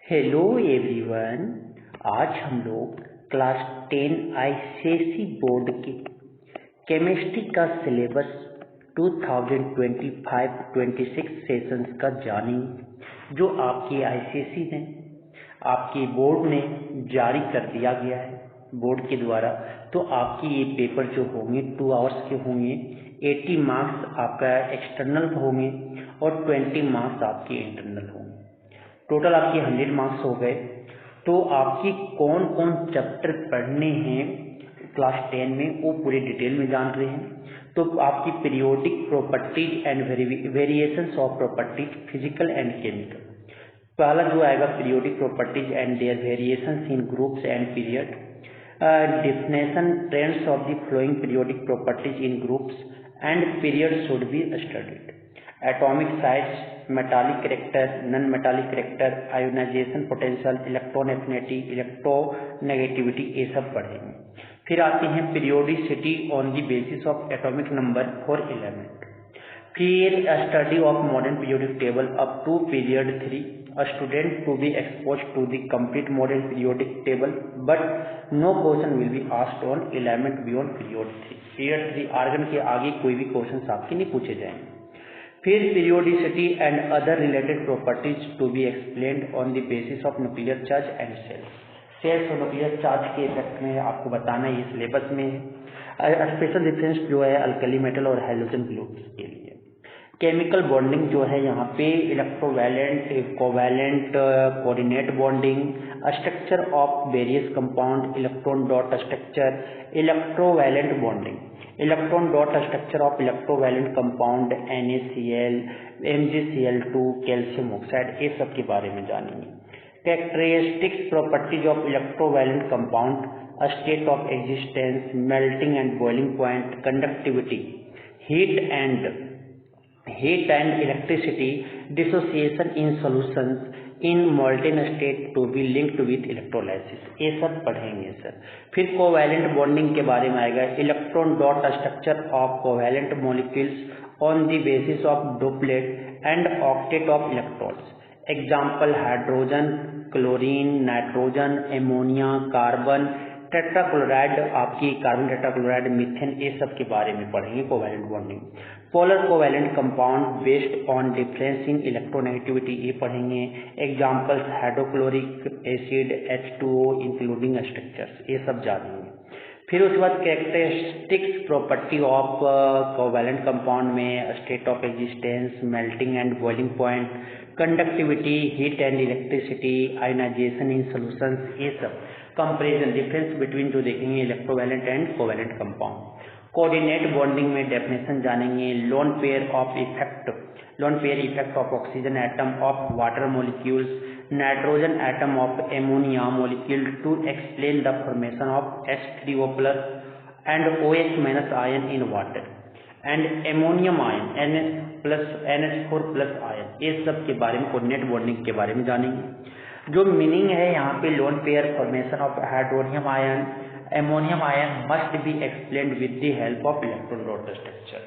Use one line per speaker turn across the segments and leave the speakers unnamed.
Hello everyone. आज हम लोग क्लास 10 आईसीएसई बोर्ड के केमिस्ट्री का सिलेबस 2025-26 सेशंस का जानेंगे, जो आपकी आईसीएसई ने आपके बोर्ड ने जारी कर दिया गया है बोर्ड के द्वारा। तो आपके ये पेपर जो होंगे 2 आवर्स के होंगे, 80 मार्क्स आपका एक्सटर्नल होंगे और 20 मार्क्स आपके इंटरनल होंगे। टोटल आपके 100 मार्क्स हो गए। तो आपकी कौन कौन चैप्टर पढ़ने हैं क्लास 10 में वो पूरे डिटेल में जान रहे हैं। तो आपकी periodic properties and variations of properties physical and chemical, पहला जो आएगा periodic properties and their variations in groups and period, definition trends of the flowing periodic properties in groups and periods should be studied. Atomic size, metallic character, non-metallic character, ionization potential, electron affinity, electronegativity, ये सब पढ़ेंगे। फिर आते हैं periodicity on the basis of atomic number for element। फिर study of modern periodic table up to period 3, a student to be exposed to the complete modern periodic table but no question will be asked on element beyond period 3। Period 3 argon के आगे कोई भी question आपके नहीं पूछे जाएंगे। फिर periodicity and other related properties to be explained on the basis of nuclear charge and shells और न्यूक्लियर चार्ज के इफेक्ट में आपको बताना ये सिलेबस में है। स्पेशल डिफरेंस जो है अल्कली मेटल और हाइड्रोजन ग्रुप्स के लिए। केमिकल बॉन्डिंग जो है यहाँ पे electrovalent, covalent, coordinate bonding, structure of various compound, electron dot structure, electrovalent bonding, electron dot structure of electrovalent compound, NaCl, MgCl2, calcium oxide, ये सब के बारे में जानेंगे। Characteristics properties of electrovalent compound, state of existence, melting and boiling point, conductivity, heat and electricity, dissociation in solutions in molten state to be linked with electrolysis, ये सब पढ़ेंगे sir. फिर कोवैलेंट बॉन्डिंग के बारे में आएगा, electron dot structure of covalent molecules on the basis of duplet and octet of electrons, example hydrogen, chlorine, nitrogen, ammonia, carbon, tetrachloride, आपकी carbon tetrachloride, methane, ये सब के बारे में पढ़ेंगे covalent bonding. Polar covalent compound based on difference in electronegativity, ये पढ़ेंगे, examples hydrochloric acid, H2O including structures, ये सब जानेंगे। फिर उसके बाद characteristics property of covalent compound में state of existence, melting and boiling point, conductivity, heat and electricity, ionization in solutions, ये सब कंपैरिजन डिफरेंस बिटवीन जो देखेंगे electrovalent and covalent compound. Coordinate bonding में डेफिनेशन जानेंगे, lone pair effect of oxygen atom of water molecules, nitrogen atom of ammonia molecule to explain the formation of H3O+ and OH- ion in water and ammonium ion NH4+ ion, ये सब के बारे में coordinate bonding के बारे में जानेंगे। जो मीनिंग है यहाँ पे lone pair formation of hydronium ion, ammonium ion must be explained with the help of electron dot structure,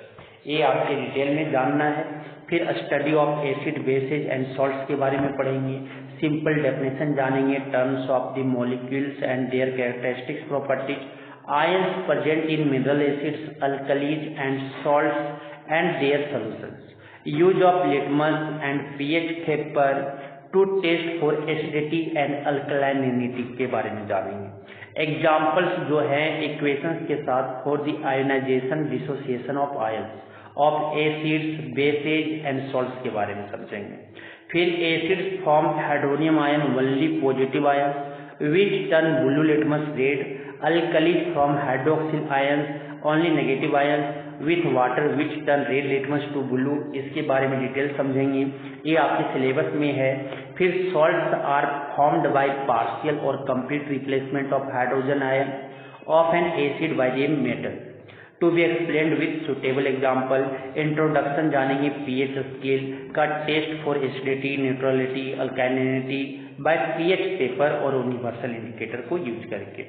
ये आपके डिटेल में जानना है। फिर study of acid, bases and salts के बारे में पढ़ेंगे, सिंपल डेफिनेशन जानेंगे, terms of the molecules and their characteristics properties, ions present in mineral acids, alkalies and salts and their solutions, use of litmus and pH paper to test for acidity and अल्कलाइनिटी के बारे में जानेंगे। Examples जो है equations के साथ for the ionization, dissociation of ions of acids, bases and salts के बारे में समझेंगे। फिर acids form hydronium ion only positive ions which turn blue litmus red, alkalis from hydroxyl ions only negative ions with water which turn red litmus to blue, इसके बारे में detail समझेंगे, ये आपके सिलेबस में है। फिर salts are formed by partial और complete replacement of hydrogen ion of an acid by the metal to be explained with suitable example. Introduction जानेंगे, pH स्केल का test for acidity, neutrality, alkalinity by pH paper और universal indicator को use करके।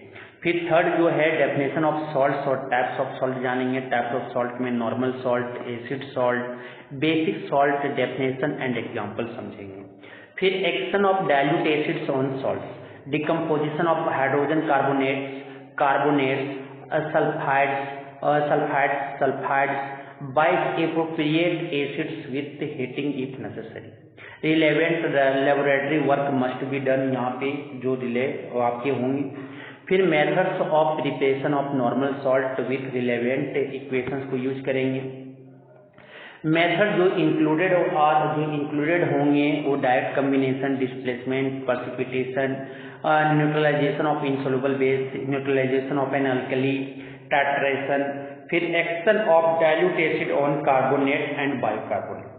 फिर third जो है definition of salts और types of salt जानेंगे, टाइप्स ऑफ सॉल्ट में normal salt, acid salt, basic salt, definition and example समझेंगे। फिर action of dilute acids on salts, decomposition of hydrogen carbonates, sulphides by appropriate acids with heating if necessary. Relevant laboratory work must be done, यहाँ पे जो रिले आपके होंगे। फिर methods of preparation of normal salt with relevant equations को use करेंगे। Method जो इंक्लूडेड होंगे वो direct combination, displacement, precipitation, neutralisation of insoluble base, neutralisation of an alkali, titration, फिर action of dilute acid on carbonate and bicarbonate.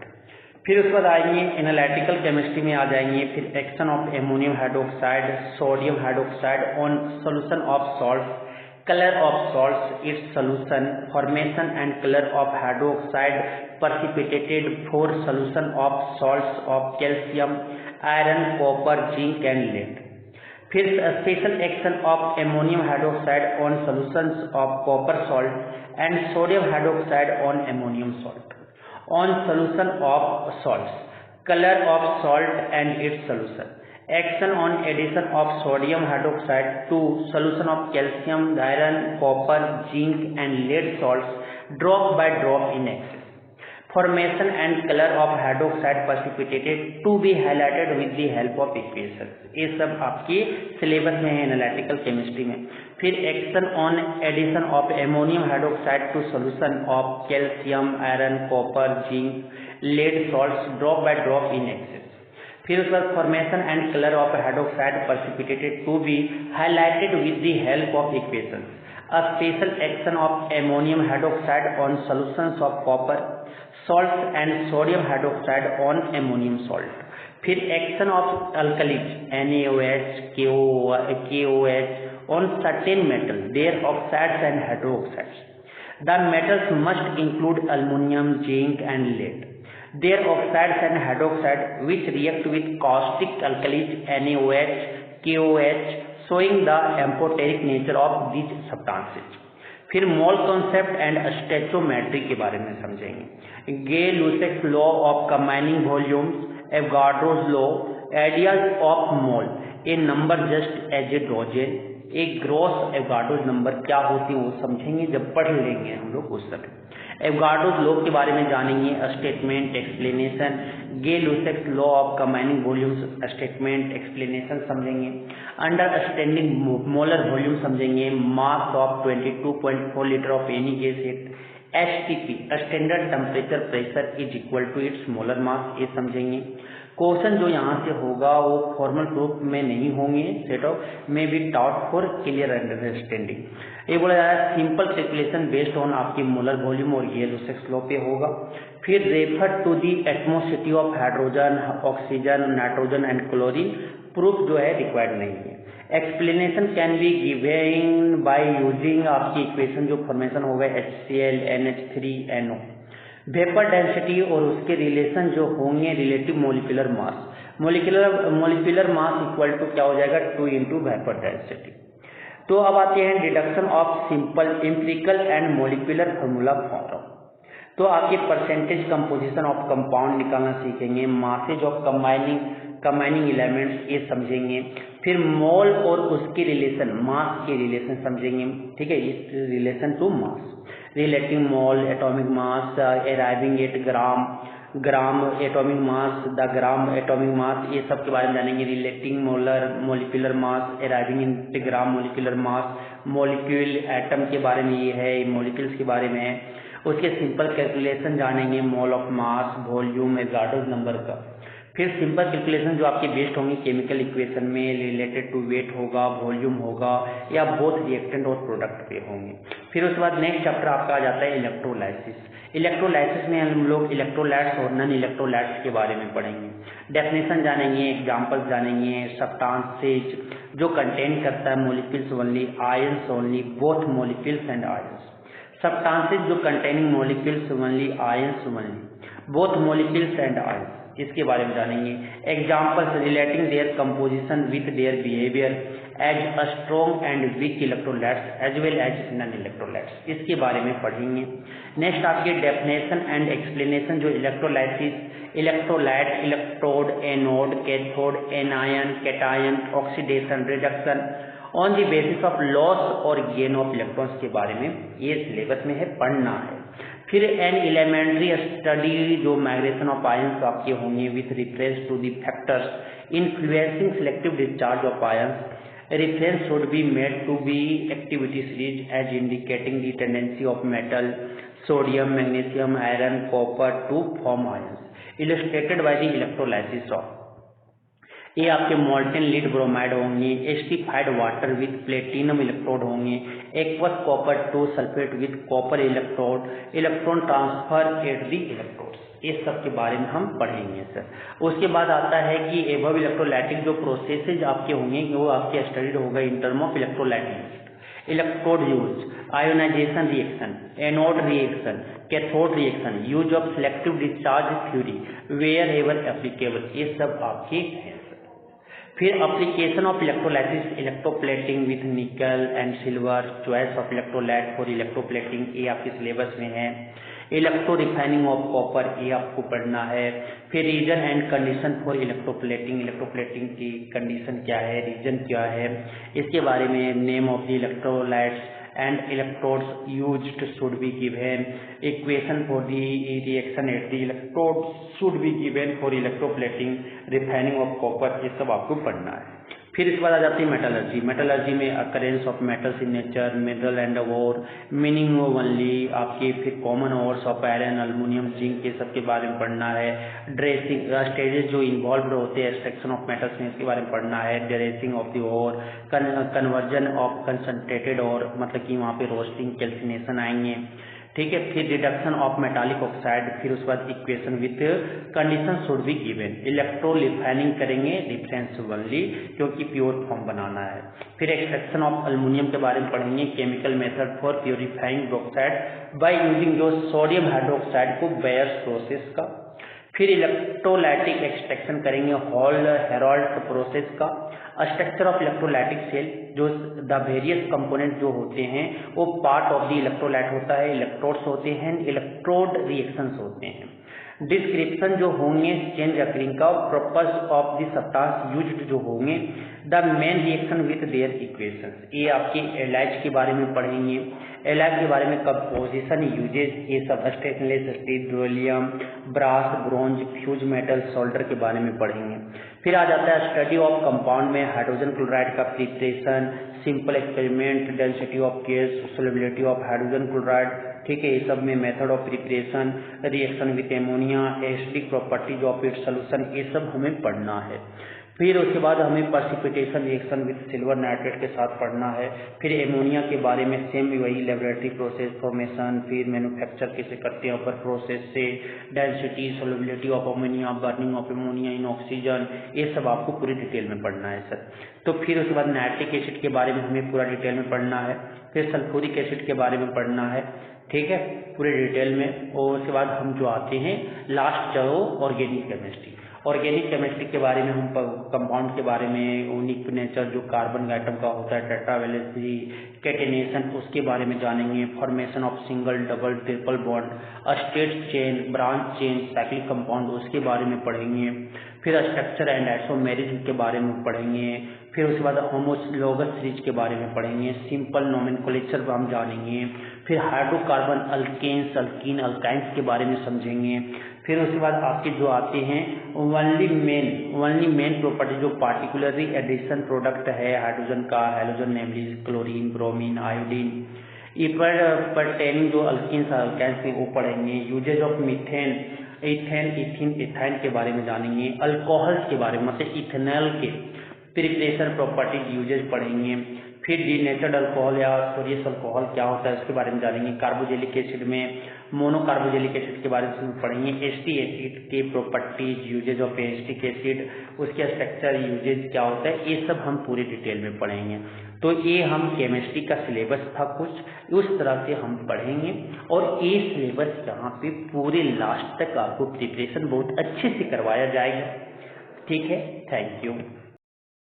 फिर उसके बाद आएंगे एनालिटिकल केमिस्ट्री में आ जाएंगे। फिर action of ammonium hydroxide, sodium hydroxide on solution of salts, color of salts, its solution, formation and color of hydroxide precipitated for solution of salts of calcium, iron, copper, zinc and lead. फिर special action of ammonium hydroxide on solutions of copper salt and sodium hydroxide on ammonium salt. On solution of salts, color of salt and its solution. Action on addition of sodium hydroxide to solution of calcium, iron, copper, zinc and lead salts, drop by drop in excess. Formation and color of hydroxide precipitated to be highlighted with the help of equations. ये सब आपके syllabus में है analytical chemistry में। फिर action on addition of ammonium hydroxide to solution of calcium, iron, copper, zinc, lead salts, drop by drop in excess. फिर उसके बाद formation and colour of hydroxide precipitated to be highlighted with the help of equations. A special action of ammonium hydroxide on solutions of copper salts and sodium hydroxide on ammonium salt. फिर action of alkalis NaOH, KOH on certain metal, their oxides and hydroxides. The metals must include aluminum, zinc and lead. Their oxides and hydroxide which react with caustic alkalis NaOH, KOH, showing the amphoteric nature of these substances. फिर mole concept and स्टेचोमेट्री के बारे में समझेंगे। Gay-Lussac's law of combining volumes, Avogadro's law, ideas of mole, a number just as a ड्रोजन, एक gross Avogadro's number क्या होती है वो समझेंगे जब पढ़ लेंगे हम लोग उस समय। एवोगाड्रोस लॉ के बारे में जानेंगे, statement, explanation, Gay-Lussac's law of combining volumes, statement, explanation समझेंगे। अंडरस्टैंडिंग मोलर वॉल्यूम समझेंगे, mass of 22.4 litre of any gas at STP, standard temperature pressure is equal to its molar mass, ये समझेंगे। Question जो यहाँ से होगा वो फॉर्मल प्रूफ में नहीं होंगे, सेट ऑफ में be taught for clear understanding. ये बोला जा रहा है सिंपल कैलकुलेशन बेस्ड ऑन आपकी मोलर वॉल्यूम और गे-लुसेक्स लॉ पे होगा। फिर refer to the atomicity of hydrogen, oxygen, nitrogen and chlorine, proof जो है रिक्वायर्ड नहीं है। Explanation can be given by using आपकी इक्वेशन जो फॉर्मेशन होगा HCl, NH3NO। वेपर डेंसिटी और उसके रिलेशन जो होंगे relative molecular mass, molecular mass equal to क्या हो जाएगा 2 इंटू वेपर डेंसिटी। तो अब आते हैं deduction of simple empirical and molecular formula form. तो आपके परसेंटेज कंपोजिशन ऑफ कंपाउंड निकालना सीखेंगे, मासेज ऑफ कंबाइनिंग एलिमेंट्स ये समझेंगे। फिर मोल और उसके रिलेशन, मास के रिलेशन समझेंगे, ठीक है, इस relation to mass, relating mole, atomic mass, arriving at gram atomic mass, the gram atomic mass, ये सब के बारे में जानेंगे। Relating molecular mass, arriving at gram molecular mass, molecule atom के बारे में ये है, मोलिक्यूल्स के बारे में है। उसके सिंपल कैलकुलेशन जानेंगे, mole of mass, volume, Avogadro's number का। फिर सिंपल कैलकुलेशन जो आपके बेस्ड होंगे केमिकल इक्वेशन में, रिलेटेड टू वेट होगा, वॉल्यूम होगा, या बोथ रिएक्टेंट और प्रोडक्ट पे होंगे। फिर उसके बाद नेक्स्ट चैप्टर आपका आ जाता है इलेक्ट्रोलाइसिस। इलेक्ट्रोलाइसिस में हम लोग इलेक्ट्रोलाइट्स और नॉन इलेक्ट्रोलाइट्स के बारे में पढ़ेंगे, डेफिनेशन जानेंगे, एग्जाम्पल्स जानेंगे, सब्सटेंसेज जो कंटेन करता है molecules only, ions only, both molecules and ions, substances जो containing molecules only, ions only, both molecules and ions, इसके बारे में जानेंगे। Examples relating their composition with their behaviour as a strong and weak electrolytes as well as non electrolytes, इसके बारे में पढ़ेंगे। Next आपके डेफिनेशन एंड एक्सप्लेनेशन, जो electrolysis, electrolyte, electrode, anode, cathode, anion, cation, oxidation, reduction on the basis of loss और gain of electrons के बारे में ये सिलेबस में है, पढ़ना है। फिर एन एलिमेंट्री स्टडी, जो माइग्रेशन ऑफ आयंस आपके होंगे with reference to the factors influencing selective discharge of ions. Reference should be made to be activity series as indicating the tendency of metal, sodium, magnesium, iron, copper to form ions, illustrated by the electrolysis of। ये आपके molten lead bromide होंगे, एस्टिफाइड water with platinum electrode होंगे, aqueous copper 2 sulphate with copper electrode, electron transfer at the electrodes, इस सब के बारे में हम पढ़ेंगे सर। उसके बाद आता है कि एबव इलेक्ट्रोलाइटिक जो प्रोसेसेज आपके होंगे वो आपके स्टडीड होगा in term of electrolytic, electrode use, ionization reaction, anode reaction, cathode reaction, use of selective discharge theory wherever applicable, ये सब आपके हैं। फिर application of electrolysis, electroplating with nickel and silver, choice of electrolyte for electroplating, ये आपके syllabus में है। Electro refining of copper, ये आपको पढ़ना है। फिर reason and condition for electroplating, electroplating की कंडीशन क्या है, रीजन क्या है, इसके बारे में। Name of the electrolytes and electrodes used should be given, equation for the reaction at the electrode should be given for electroplating, refining of copper, ये सब आपको पढ़ना है। फिर इसके बाद आ जाती है मेटलर्जी। मेटलर्जी में occurrence of metals in nature, mineral and ore, meaning only आपके, फिर common ores of iron, aluminium, zinc, ये सब के बारे में पढ़ना है। ड्रेसिंग स्टेजेस जो इन्वॉल्व होते हैं एक्सट्रैक्शन ऑफ मेटल्स में, इसके बारे में पढ़ना है। Dressing of the ore, conversion of concentrated ore, मतलब कि वहाँ पे रोस्टिंग, कैल्सिनेशन आएंगे, ठीक है। फिर रिडक्शन ऑफ मेटालिक ऑक्साइड, फिर उसके बाद equation with condition should be given. Electro refining करेंगे, डिफरेंस ओनली, क्योंकि प्योर फॉर्म बनाना है। फिर एक्सट्रैक्शन ऑफ अल्मोनियम के बारे में पढ़ेंगे, chemical method for purifying bauxite by using जो सोडियम हाइड्रोक्साइड को बेयर्स प्रोसेस का। फिर इलेक्ट्रोलाइटिक एक्सट्रैक्शन करेंगे, हॉल हेराल्ड प्रोसेस का। स्ट्रक्चर ऑफ इलेक्ट्रोलाइटिक सेल, जो द वेरियस कंपोनेंट जो होते हैं वो पार्ट ऑफ द इलेक्ट्रोलाइट होता है, इलेक्ट्रोड्स होते हैं, इलेक्ट्रोड रिएक्शंस होते हैं। डिस्क्रिप्शन जो होंगे चेंज अकरिंग का, purpose of the substance used जो होंगे, the main reaction with their equations, ये आपके एलाइज के बारे में पढ़ेंगे। एलाइज के बारे में कंपोजिशन, यूजेज, ये सब stainless steel, beryllium, brass, bronze, fuse metal, solder के बारे में पढ़ेंगे। फिर आ जाता है स्टडी ऑफ कंपाउंड में हाइड्रोजन क्लोराइड का preparation, simple experiment, density of gas, solubility of hydrogen chloride, ठीक है, ये सब में method of preparation, reaction with ammonia, acidic properties of its solution, ये सब हमें पढ़ना है। फिर उसके बाद हमें precipitation reaction with silver nitrate के साथ पढ़ना है। फिर एमोनिया के बारे में सेम वही लेबोरेटरी प्रोसेस, फॉर्मेशन, फिर मैन्युफैक्चर कैसे करते हैं ऊपर प्रोसेस से, density, solubility of ammonia, burning of ammonia in oxygen, ये सब आपको पूरी डिटेल में पढ़ना है सर। तो फिर उसके बाद नाइट्रिक एसिड के बारे में हमें पूरा डिटेल में पढ़ना है। फिर सल्फ्यूरिक एसिड के बारे में पढ़ना है, ठीक है, पूरे डिटेल में। और उसके बाद हम जो आते हैं लास्ट जो ऑर्गेनिक केमिस्ट्री, ऑर्गेनिक केमिस्ट्री के बारे में हम कंपाउंड के बारे में, यूनिक नेचर जो कार्बन आइटम का होता है, टेट्रावैलेंसी, कैटेनेशन, उसके बारे में जानेंगे। Formation of single, double, triple bond, state chain, branch chain, cyclic compound, उसके बारे में पढ़ेंगे। फिर स्ट्रक्चर एंड आइसोमेरिज्म के बारे में पढ़ेंगे। फिर उसके बाद होमोलोगस सीरीज के बारे में पढ़ेंगे। सिंपल नोमेनक्लेचर हम जानेंगे। फिर हाइड्रोकार्बन, अल्केन्स, अल्कीन, अल्काइंस के बारे में समझेंगे। फिर उसके बाद आपके जो आते हैं ओनली मेन प्रॉपर्टी जो पार्टिकुलरली एडिशन प्रोडक्ट है हाइड्रोजन का, halogen namely chlorine, bromine, iodine, pertaining जो अल्कीन्स अल्काइंस वो पढ़ेंगे। Uses of methane, ethane, ethene, ethyne के बारे में जानेंगे। अल्कोहल्स के बारे में, मतलब इथेनॉल के प्रिपरेशन प्रॉपर्टीज यूजेज पढ़ेंगे। फिर डीनेचर्ड अल्कोहल या सोडियस अल्कोहल क्या होता है उसके बारे में जानेंगे। कार्बोजेलिक एसिड में मोनोकार्बोजेलिक एसिड के बारे में पढ़ेंगे। एस्टी एसिड के properties, uses of acetic acid, उसके स्ट्रक्चर, यूजेज क्या होता है, ये सब हम पूरी डिटेल में पढ़ेंगे। तो ये हम केमिस्ट्री का सिलेबस था कुछ उस तरह से हम पढ़ेंगे और ये सिलेबस यहाँ पे पूरे लास्ट तक आपको प्रिपरेशन बहुत अच्छे से करवाया जाएगा। ठीक है, थैंक यू।